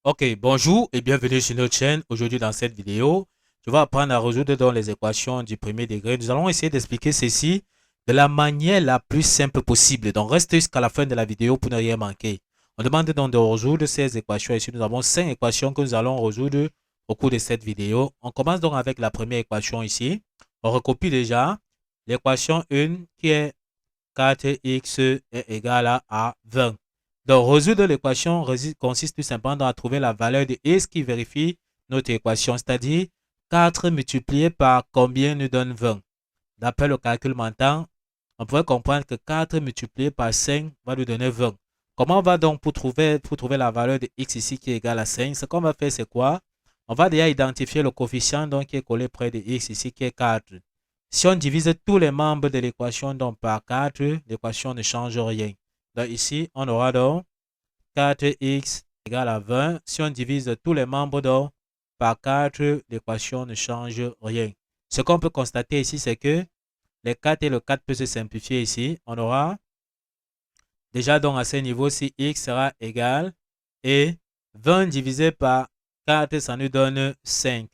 Ok, bonjour et bienvenue sur notre chaîne. Aujourd'hui, dans cette vidéo, je vais apprendre à résoudre donc les équations du premier degré. Nous allons essayer d'expliquer ceci de la manière la plus simple possible. Donc, restez jusqu'à la fin de la vidéo pour ne rien manquer. On demande donc de résoudre ces équations. Ici, nous avons 5 équations que nous allons résoudre au cours de cette vidéo. On commence donc avec la première équation ici. On recopie déjà l'équation 1 qui est 4x est égal à 20. Donc, résoudre l'équation consiste tout simplement à trouver la valeur de x qui vérifie notre équation, c'est-à-dire 4 multiplié par combien nous donne 20. D'après le calcul mental, on pourrait comprendre que 4 multiplié par 5 va nous donner 20. Comment on va donc pour trouver la valeur de x ici qui est égal à 5? Ce qu'on va faire, c'est quoi? On va déjà identifier le coefficient donc, qui est collé près de x ici qui est 4. Si on divise tous les membres de l'équation par 4, l'équation ne change rien. Donc ici, on aura donc 4x égale à 20. Si on divise tous les membres par 4, l'équation ne change rien. Ce qu'on peut constater ici, c'est que les 4 et le 4 peuvent se simplifier ici. On aura déjà donc à ce niveau-ci, x sera égal et 20 divisé par 4, ça nous donne 5.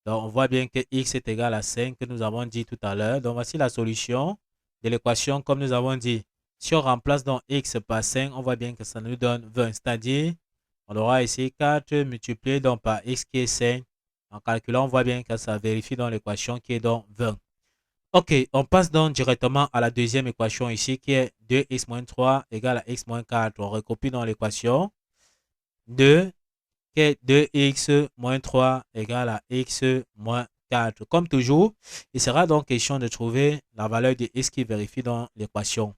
Donc, on voit bien que x est égal à 5 que nous avons dit tout à l'heure. Donc, voici la solution de l'équation comme nous avons dit. Si on remplace donc x par 5, on voit bien que ça nous donne 20. C'est-à-dire, on aura ici 4 multiplié donc par x qui est 5. En calculant, on voit bien que ça vérifie dans l'équation qui est donc 20. Ok, on passe donc directement à la deuxième équation ici qui est 2x moins 3 égale à x moins 4. On recopie dans l'équation 2 qui est 2x moins 3 égale à x moins 4. Comme toujours, il sera donc question de trouver la valeur de x qui vérifie dans l'équation.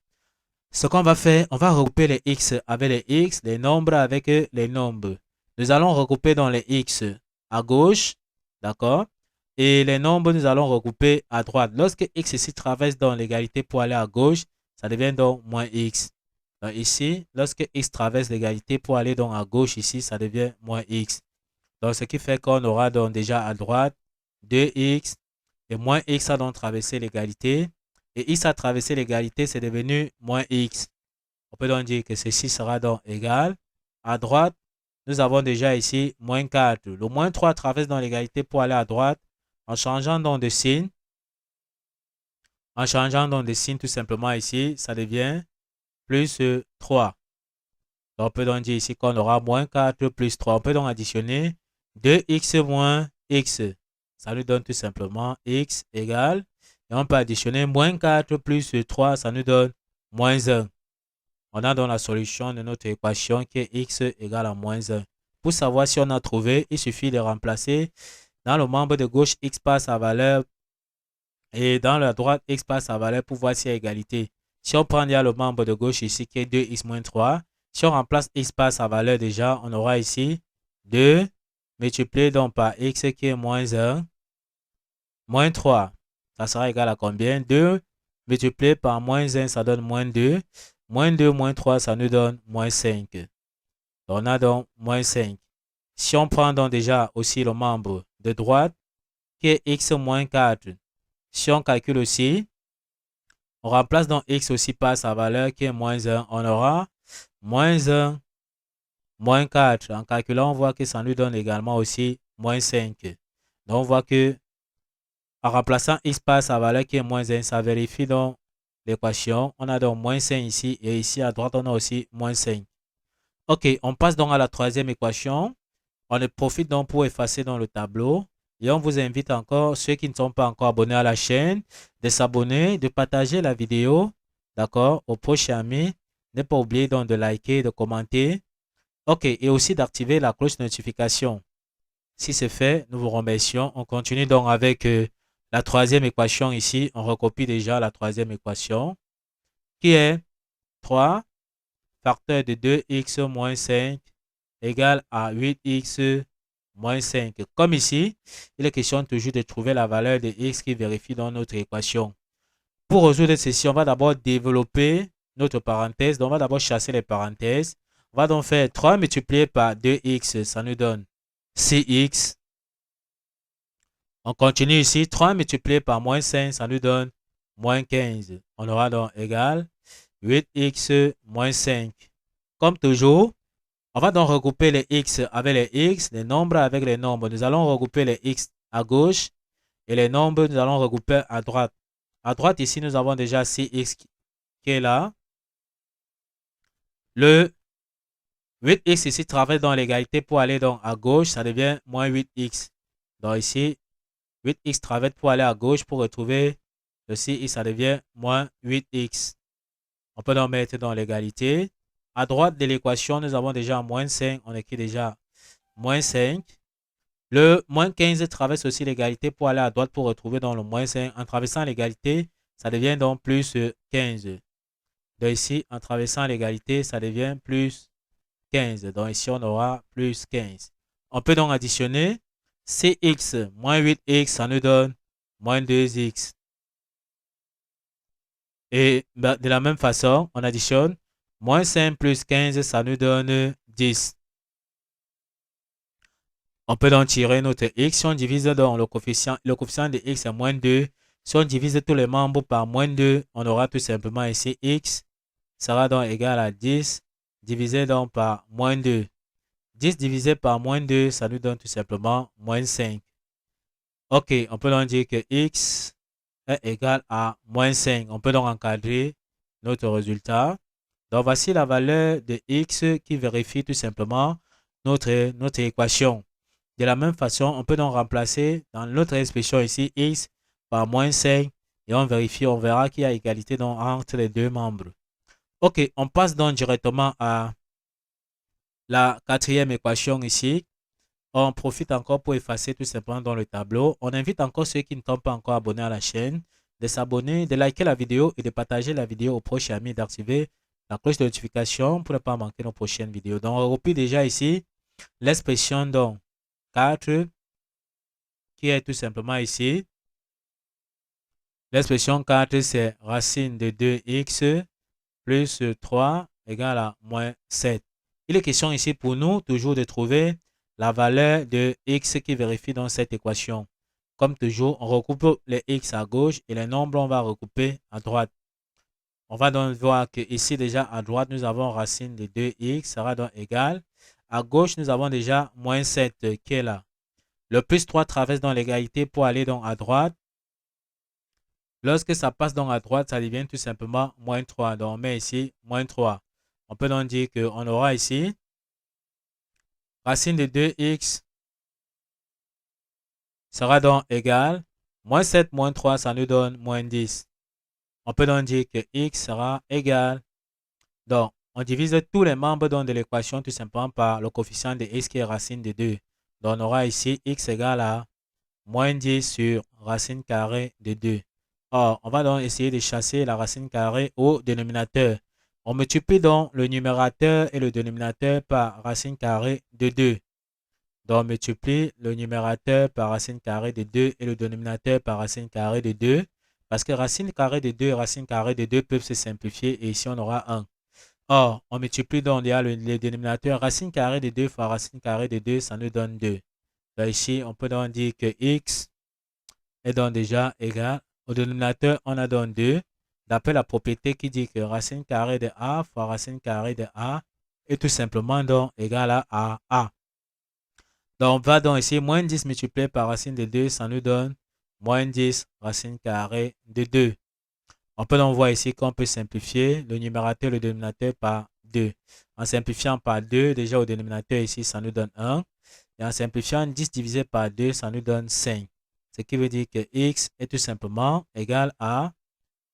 Ce qu'on va faire, on va regrouper les x avec les x, les nombres avec les nombres. Nous allons regrouper dans les x à gauche, d'accord? Et les nombres, nous allons regrouper à droite. Lorsque x ici traverse dans l'égalité pour aller à gauche, ça devient donc moins x. Donc ici, lorsque x traverse l'égalité pour aller donc à gauche ici, ça devient moins x. Donc ce qui fait qu'on aura donc déjà à droite 2x et moins x a donc traversé l'égalité. Et x a traversé l'égalité, c'est devenu moins x. On peut donc dire que ceci sera donc égal. À droite, nous avons déjà ici moins 4. Le moins 3 traverse dans l'égalité pour aller à droite. En changeant donc de signe, tout simplement ici, ça devient plus 3. Donc, on peut donc dire ici qu'on aura moins 4 plus 3. On peut donc additionner 2x moins x. Ça nous donne tout simplement x égale. Et on peut additionner moins 4 plus 3, ça nous donne moins 1. On a donc la solution de notre équation qui est x égale à moins 1. Pour savoir si on a trouvé, il suffit de remplacer dans le membre de gauche x par sa valeur et dans la droite x par sa valeur pour voir s'il y a égalité. Si on prend déjà le membre de gauche ici qui est 2x moins 3, si on remplace x par sa valeur déjà, on aura ici 2 multiplié donc par x qui est moins 1, moins 3. Ça sera égal à combien? 2 multiplié par moins 1, ça donne moins 2. Moins 2, moins 3, ça nous donne moins 5. On a donc moins 5. Si on prend donc déjà aussi le membre de droite, qui est x moins 4. Si on calcule aussi, on remplace donc x aussi par sa valeur qui est moins 1. On aura moins 1, moins 4. En calculant, on voit que ça nous donne également aussi moins 5. Donc, on voit que en remplaçant x par sa valeur qui est moins 1, ça vérifie donc l'équation. On a donc moins 5 ici et ici à droite, on a aussi moins 5. Ok, on passe donc à la troisième équation. On en profite donc pour effacer dans le tableau. Et on vous invite encore, ceux qui ne sont pas encore abonnés à la chaîne, de s'abonner, de partager la vidéo, d'accord, aux proches amis. Ne pas oublier donc de liker, de commenter. Ok, et aussi d'activer la cloche de notification. Si c'est fait, nous vous remercions. On continue donc avec la troisième équation ici. On recopie déjà la troisième équation qui est 3 facteur de 2x moins 5 égale à 8x moins 5. Comme ici, il est question toujours de trouver la valeur de x qui vérifie dans notre équation. Pour résoudre ceci, on va d'abord développer notre parenthèse. Donc, on va d'abord chasser les parenthèses. On va donc faire 3 multiplié par 2x, ça nous donne 6x. On continue ici, 3 multiplié par moins 5, ça nous donne moins 15. On aura donc égal 8x moins 5. Comme toujours, On va donc regrouper les x avec les x, les nombres avec les nombres. Nous allons regrouper les x à gauche et les nombres, nous allons regrouper à droite. À droite, ici, nous avons déjà 6x qui est là. Le 8x ici travaille dans l'égalité pour aller donc à gauche, ça devient moins 8x. Donc ici, 8x travaille pour aller à gauche pour retrouver le 6x, ça devient moins 8x. On peut donc mettre dans l'égalité. À droite de l'équation, nous avons déjà moins 5. On écrit déjà moins 5. Le moins 15 traverse aussi l'égalité pour aller à droite pour retrouver dans le moins 5. En traversant l'égalité, ça devient donc plus 15. Donc ici, en traversant l'égalité, ça devient plus 15. Donc ici, on aura plus 15. On peut donc additionner cx moins 8x, ça nous donne moins 2x. Et de la même façon, on additionne moins 5 plus 15, ça nous donne 10. On peut donc tirer notre x. Si on divise dans le coefficient de x est moins 2. Si on divise tous les membres par moins 2, on aura tout simplement ici x sera donc égal à 10 divisé donc par moins 2. 10 divisé par moins 2, ça nous donne tout simplement moins 5. Ok, on peut donc dire que x est égal à moins 5. On peut donc encadrer notre résultat. Donc, voici la valeur de x qui vérifie tout simplement notre équation. De la même façon, on peut donc remplacer dans notre expression ici x par moins 5 et on vérifie, on verra qu'il y a égalité donc entre les deux membres. Ok, on passe donc directement à la quatrième équation ici. On profite encore pour effacer tout simplement dans le tableau. On invite encore ceux qui ne sont pas encore abonnés à la chaîne de s'abonner, de liker la vidéo et de partager la vidéo aux proches amis, d'activer la cloche de notification pour ne pas manquer nos prochaines vidéos. Donc, on replie déjà ici l'expression donc 4 qui est tout simplement ici. L'expression 4, c'est racine de 2x plus 3 égale à moins 7. Il est question ici pour nous toujours de trouver la valeur de x qui vérifie dans cette équation. Comme toujours, on recoupe les x à gauche et les nombres, on va recouper à droite. On va donc voir que ici déjà à droite, nous avons racine de 2x sera donc égal. À gauche, nous avons déjà moins 7 qui est là. Le plus 3 traverse dans l'égalité pour aller donc à droite. Lorsque ça passe donc à droite, ça devient tout simplement moins 3. Donc on met ici moins 3. On peut donc dire qu'on aura ici racine de 2x sera donc égal. Moins 7 moins 3, ça nous donne moins 10. On peut donc dire que x sera égal. Donc, on divise tous les membres de l'équation tout simplement par le coefficient de x qui est racine de 2. Donc, on aura ici x égale à moins 10 sur racine carrée de 2. Or, on va donc essayer de chasser la racine carrée au dénominateur. On multiplie donc le numérateur et le dénominateur par racine carrée de 2. Donc, on multiplie le numérateur par racine carrée de 2 et le dénominateur par racine carrée de 2. Parce que racine carrée de 2 et racine carrée de 2 peuvent se simplifier et ici on aura 1. Or, on multiplie donc le dénominateur. Racine carrée de 2 fois racine carrée de 2, ça nous donne 2. Donc ici, on peut donc dire que x est donc déjà égal. Au dénominateur, on a donc 2. D'après la propriété qui dit que racine carrée de a fois racine carrée de a est tout simplement donc égal à a. Donc, on va donc ici, moins 10 multiplié par racine de 2, ça nous donne moins 10 racine carrée de 2. On peut donc voir ici qu'on peut simplifier le numérateur et le dénominateur par 2. En simplifiant par 2, déjà au dénominateur ici, ça nous donne 1. Et en simplifiant 10 divisé par 2, ça nous donne 5. Ce qui veut dire que x est tout simplement égal à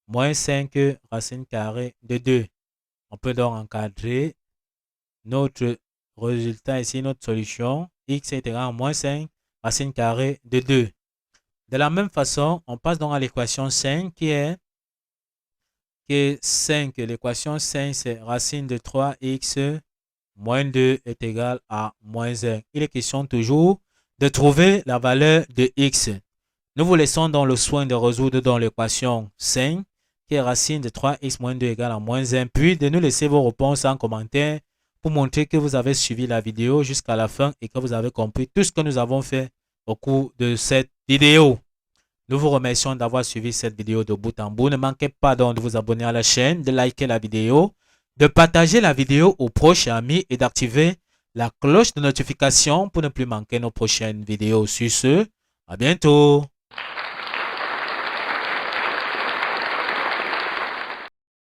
moins 5 racine carrée de 2. On peut donc encadrer notre résultat ici, notre solution. X est égal à moins 5 racine carrée de 2. De la même façon, on passe donc à l'équation 5 qui est 5. L'équation 5, c'est racine de 3x moins 2 est égal à moins 1. Il est question toujours de trouver la valeur de x. Nous vous laissons dans le soin de résoudre dans l'équation 5 qui est racine de 3x moins 2 égale à moins 1. Puis de nous laisser vos réponses en commentaire pour montrer que vous avez suivi la vidéo jusqu'à la fin et que vous avez compris tout ce que nous avons fait au cours de cette vidéo. Nous vous remercions d'avoir suivi cette vidéo de bout en bout. Ne manquez pas donc de vous abonner à la chaîne, de liker la vidéo, de partager la vidéo aux proches et amis et d'activer la cloche de notification pour ne plus manquer nos prochaines vidéos. Sur ce, à bientôt.